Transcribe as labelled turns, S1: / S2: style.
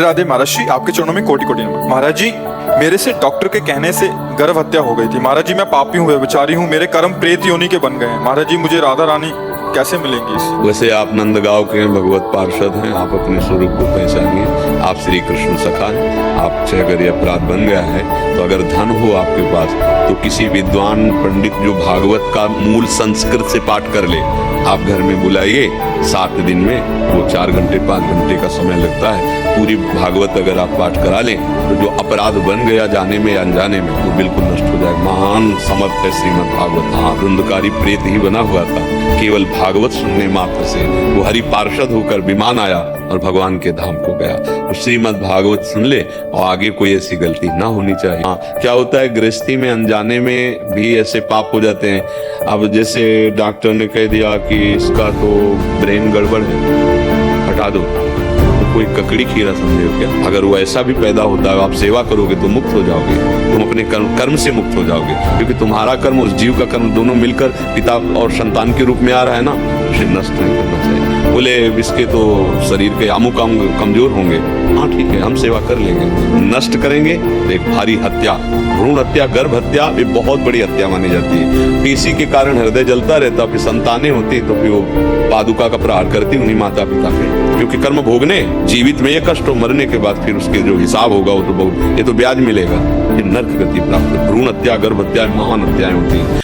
S1: राधे महाराज जी, आपके चरणों में कोटि कोटि नमन। महाराज जी, मेरे से डॉक्टर के कहने से गर्भ हत्या हो गई थी। महाराज जी, मैं पापी हूँ, बेचारी हूँ, मेरे कर्म प्रेत योनि के बन गए हैं। महाराज जी, मुझे राधा रानी कैसे मिलेंगी इससे?
S2: वैसे आप नंदगांव के भगवत पार्षद हैं, आप अपने स्वरूप को पहचानिए। आप श्री कृष्ण सखा हैं। आपसे अगर ये अपराध बन गया है तो अगर धन हो आपके पास तो किसी विद्वान पंडित जो भागवत का मूल संस्कृत से पाठ कर ले, आप घर में बुलाइए। 7 दिन में वो 4 घंटे 5 घंटे का समय लगता है। पूरी भागवत अगर आप पाठ करा लें तो जो अपराध बन गया जाने में या अनजाने में वो बिल्कुल नष्ट हो जाएगा। महान समर्थ है श्रीमद् भागवत। हाँ, धुंधकारी प्रेत ही बना हुआ था, केवल भागवत सुनने मात्र से वो हरि पार्षद होकर विमान आया और भगवान के धाम को गया। तो श्रीमद् भागवत सुन ले और आगे कोई ऐसी गलती ना होनी चाहिए। हाँ, क्या होता है गृहस्थी में अनजाने में भी ऐसे पाप हो जाते हैं। अब जैसे डॉक्टर ने कह दिया कि इसका तो ब्रेन गड़बड़ है, हटा दो, तो कोई ककड़ी खीरा समझे हो क्या? अगर वो ऐसा भी पैदा होता है, आप सेवा करोगे तो मुक्त हो जाओगे। तुम अपने कर्म से मुक्त हो जाओगे, क्योंकि तुम्हारा कर्म उस जीव का कर्म दोनों मिलकर पिता और संतान के रूप में आ रहा है ना, उसे नष्ट नहीं करना चाहिए। बोले इसके तो शरीर के अमुक अंग कमजोर होंगे, हाँ ठीक है, हम सेवा कर लेंगे। नष्ट करेंगे तो एक भारी हत्या, भ्रूण हत्या, गर्भ हत्या, ये बहुत बड़ी हत्या मानी जाती है। इसी के कारण हृदय जलता रहता, फिर संतानें होती तो फिर वो पादुका का प्रहार करती उन्हीं माता पिता पे, क्योंकि कर्म भोगने जीवित में ये कष्ट हो, मरने के बाद फिर उसके जो हिसाब होगा वो तो बहुत, ये तो ब्याज मिलेगा। ये नर्क गति प्राप्त। भ्रूण हत्या, गर्भ हत्या महान हत्याएं होती है।